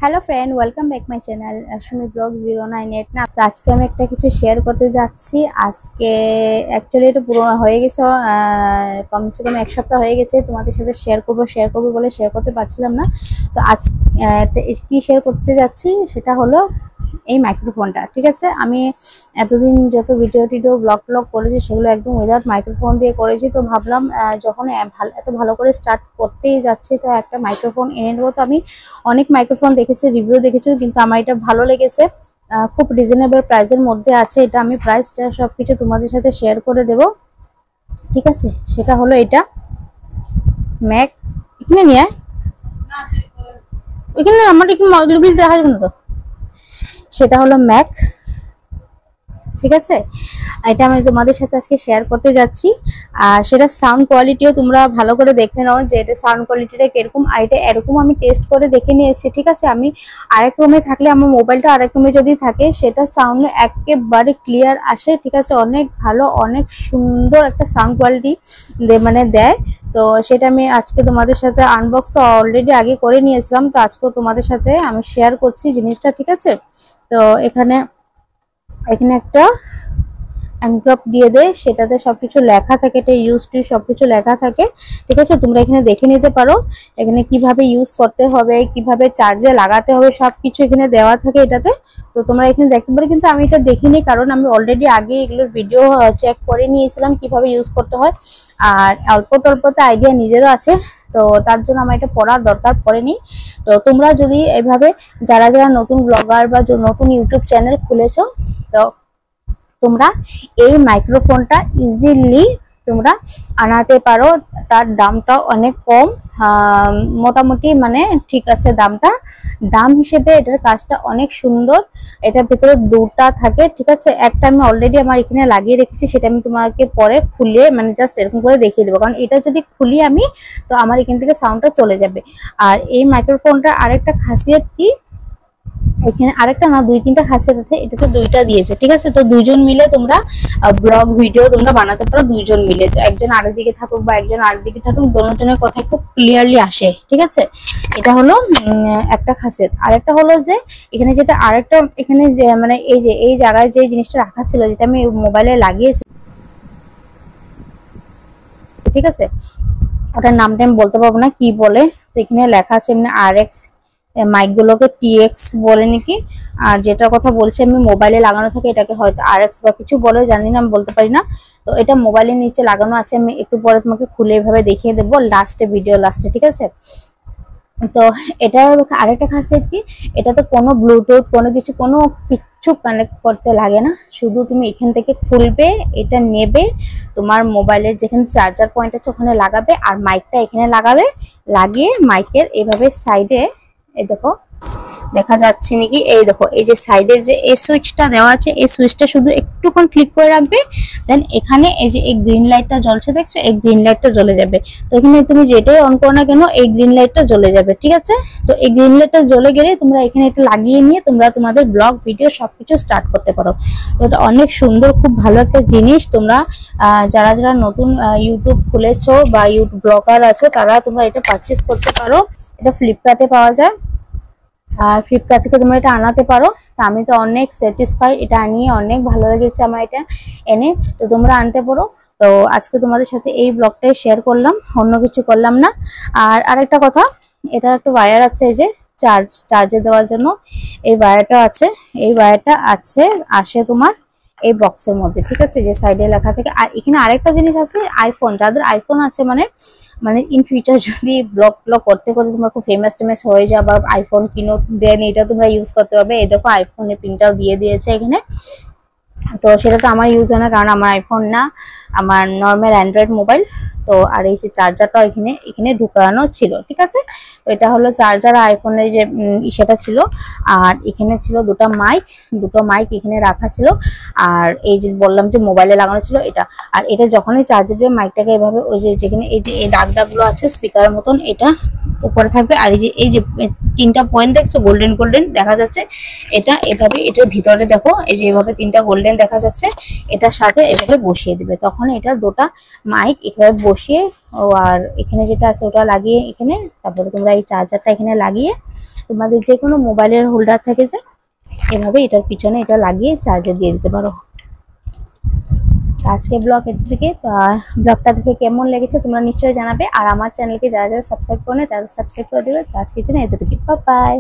Hello friend, welcome back my channel Sumi blog 098। না, তো আজকে আমি একটা কিছু শেয়ার করতে যাচ্ছি। আজকে অ্যাকচুয়ালি এটা পুরো হয়ে গেছে, কমসে কম এক সপ্তাহ হয়ে গেছে। তোমাদের সাথে শেয়ার করবো বলে শেয়ার করতে পারছিলাম না। তো আজ কি শেয়ার করতে যাচ্ছি সেটা হলো এই মাইক্রোফোনটা। ঠিক আছে, আমি এতদিন যত ভিডিও ব্লগ করেছি সেগুলো একদম উইদাউট মাইক্রোফোন দিয়ে করেছি। তো ভাবলাম যখন এত ভালো করে স্টার্ট করতেই যাচ্ছি তো একটা মাইক্রোফোন এনে নেবো। তো আমি অনেক মাইক্রোফোন দেখেছি, রিভিউ দেখেছি, কিন্তু আমার এটা ভালো লেগেছে। খুব রিজনেবল প্রাইসের মধ্যে আছে এটা। আমি প্রাইসটা সবকিছু তোমাদের সাথে শেয়ার করে দেব। ঠিক আছে, সেটা হলো এটা ম্যাক। এখানে নিয়ে এখানে আমার একটু লুকিয়ে দেখা যাবে না তো। সেটা হলো ম্যাক। ঠিক আছে, এটা আমি তোমাদের সাথে আজকে শেয়ার করতে যাচ্ছি। আর সেটা সাউন্ড কোয়ালিটিও তোমরা ভালো করে দেখে নাও যে এটা সাউন্ড কোয়ালিটিটা কিরকম। আর এটা এরকম আমি টেস্ট করে দেখে নিয়েছি। ঠিক আছে, আমি আরেক রুমে থাকলে, আমার মোবাইলটা আরেক রুমে যদি থাকে, সেটা সাউন্ড একেবারে ক্লিয়ার আসে। ঠিক আছে, অনেক ভালো, অনেক সুন্দর একটা সাউন্ড কোয়ালিটি মানে দেয়। তো সেটা আমি আজকে তোমাদের সাথে আনবক্স তো অলরেডি আগে করে নিয়েছিলাম, তো আজকেও তোমাদের সাথে আমি শেয়ার করছি জিনিসটা। ঠিক আছে, তো এখানে একটা এনভেলপ দিয়ে দেয়, সেটাতে সবকিছু লেখা থাকে, এটা ইউজ টু সবকিছু লেখা থাকে। ঠিক আছে, তোমরা এখানে দেখে নিতে পারো এখানে কিভাবে ইউজ করতে হবে, কিভাবে চার্জে লাগাতে হবে, সবকিছু এখানে দেওয়া থাকে এটাতে। তো তোমরা এখানে দেখতে পারো, কিন্তু আমি এটা দেখিনি কারণ আমি অলরেডি আগে এগুলোর ভিডিও চেক করে নিয়েছিলাম কিভাবে ইউজ করতে হয়। আর অল্পতে আইডিয়া নিজেরও আছে, তো তার জন্য আমার এটা পড়ার দরকার পড়েনি। তো তোমরা যদি এভাবে যারা নতুন ব্লগার বা নতুন ইউটিউব চ্যানেল খুলেছো, তো তোমরা এই মাইক্রোফোনটা ইজিলি তোমরা আনাতে পারো। তার দামটা অনেক কম, মোটামুটি মানে ঠিক আছে দাম হিসেবে এটার কাজটা অনেক সুন্দর। এটার ভিতরে দুটা থাকে। ঠিক আছে, একটা আমি অলরেডি আমার এখানে লাগিয়ে রেখেছি, সেটা আমি তোমাকে পরে খুলে মানে জাস্ট এরকম করে দেখিয়ে দেবো, কারণ এটা যদি খুলি আমি তো আমার এখান থেকে সাউন্ডটা চলে যাবে। আর এই মাইক্রোফোনটার আরেকটা খাসিয়ত কি, এখানে আরেকটা না দুই তিনটা খাসিয়ত আছে, এটাতে দুইটা দিয়েছে। ঠিক আছে, তো দুইজন মিলে তোমরা ব্লগ ভিডিও তোমরা বানাতে পারো, দুইজন মিলে। তো একজন আরেকদিকে থাকুক বা একজন আরেকদিকে থাকুক, দুজনের কথা খুব ক্লিয়ারলি আসে। ঠিক আছে, এটা হলো একটা খাসিয়ত। আরেকটা হলো যে এখানে যেটা আরেকটা এখানে মানে এই জায়গায় যে জিনিসটা রাখা ছিল, যেটা আমি মোবাইলে লাগিয়েছি, ঠিক আছে, ওটার নামটা আমি বলতে পারবো না কি বলে। তো এখানে লেখা আছে এমনি RX, মাইকগুলোকে TX বলে নাকি। আর যেটার কথা বলছি আমি মোবাইলে লাগানো থাকে, এটাকে হয়তো RX বা কিছু বলে, জানি না, আমি বলতে পারি না। তো এটা মোবাইলের নিচে লাগানো আছে, আমি একটু পরে তোমাকে খুলে এভাবে দেখিয়ে দেবো ভিডিও লাস্টে। ঠিক আছে, তো এটা আরেকটা খাসিয়ত কি, এটাতে কোনো ব্লুটুথ কোনো কিছু কানেক্ট করতে লাগে না। শুধু তুমি এখান থেকে খুলবে, এটা নেবে, তোমার মোবাইলের যেখানে চার্জার পয়েন্ট আছে ওখানে লাগাবে, আর মাইকটা এখানে লাগাবে, লাগিয়ে মাইকের এভাবে সাইডে এই দেখো দেখা যাচ্ছে নাকি, এই দেখো এই যে সাইডে যে এই সুইচটা দেওয়া আছে, এই সুইচটা শুধু একটুক্ষণ ক্লিক করে রাখবে, দেন এখানে এই যে এই গ্রিন লাইটটা জ্বলছে দেখছো, এই গ্রিন লাইটটা জ্বলে যাবে। তো এখানে তুমি যেটাই অন করো না কেন এই গ্রিন লাইটটা জ্বলে যাবে। ঠিক আছে, তো এই গ্রিন লাইটটা জ্বলে গেলে তোমরা এখানে এটা লাগিয়ে নিয়ে তোমরা তোমাদের ব্লগ ভিডিও সবকিছু স্টার্ট করতে পারো। তো এটা অনেক সুন্দর, খুব ভালো একটা জিনিস। তোমরা যারা নতুন ইউটিউব খুলেছো বা ইউটিউব ব্লগার আছো, তারা তোমরা এটা পারচেস করতে পারো। এটা ফ্লিপকার্টে পাওয়া যায়, আর ফ্লিপকার্ট থেকে তোমরা এটা আনাতে পারো। তো আমি তো অনেক স্যাটিসফাই, এটা আনিয়ে অনেক ভালো লেগেছে আমার এটা এনে। তো তোমরা আনতে পারো। তো আজকে তোমাদের সাথে এই ব্লগটাই শেয়ার করলাম, অন্য কিছু করলাম না। আর আরেকটা কথা, এটার একটা ওয়্যার আছে, এই যে চার্জে দেওয়ার জন্য এই ওয়্যারটা আছে। এই ওয়্যারটা আসে তোমার এই বক্সের মধ্যে। ঠিক আছে, যে সাইডে লেখা থাকে। আর এখানে আরেকটা জিনিস আছে, আইফোন, যাদের আইফোন আছে মানে ইন ফিউচার যদি ব্লগ করতে তোমরা খুব ফেমাস হয়ে যাও বা আইফোন কিনো, দেন এটা তোমরা ইউজ করতে পারবে। এই দেখো আইফোনের পিনটাও দিয়ে দিয়েছে এখানে। তো সেটা তো আমার ইউজ হয় না, কারণ আমার আইফোন না, আমার নর্মাল অ্যান্ড্রয়েড মোবাইল। তো আর এই যে চার্জারটা এখানে ঢুকানো ছিল। ঠিক আছে, তো এটা হলো চার্জার, আইফোনের যে সেটা ছিল। আর এখানে ছিল দুটো মাইক এখানে রাখা ছিল। আর এই যে বললাম যে মোবাইলে লাগানো ছিল এটা। আর এটা যখনই চার্জ দিবে মাইকটাকে এভাবে ওই যে যেখানে এই যে এই দাগগুলো আছে স্পিকারের মতন, এটা উপরে থাকবে। আর এই যে তিনটা পয়েন্ট দেখছো গোল্ডেন দেখা যাচ্ছে, এটা এভাবে এটার ভিতরে দেখো এই যে এভাবে তিনটা গোল্ডেন দেখা যাচ্ছে, এটার সাথে এভাবে বসিয়ে দিবে। তখন এটা দুটা মাইক এভাবে বসিয়ে আর এখানে যেটা আছে ওটা লাগিয়ে এখানে, তারপরে তোমরা এই চার্জারটা এখানে লাগিয়ে তোমাদের যে কোনো মোবাইলের হোল্ডার থেকে যে এভাবে এটার পিছনে এটা লাগিয়ে চার্জে দিয়ে দিতে পারো। আজকে ব্লগ এর থেকে, ব্লগটা দেখে কেমন লেগেছে তোমরা নিশ্চয়ই জানাবে। আর আমার চ্যানেলকে যারা যারা সাবস্ক্রাইব করে তারা সাবস্ক্রাইব করে দেবে। তো আজকের জন্য এতটুকু, বাই বাই।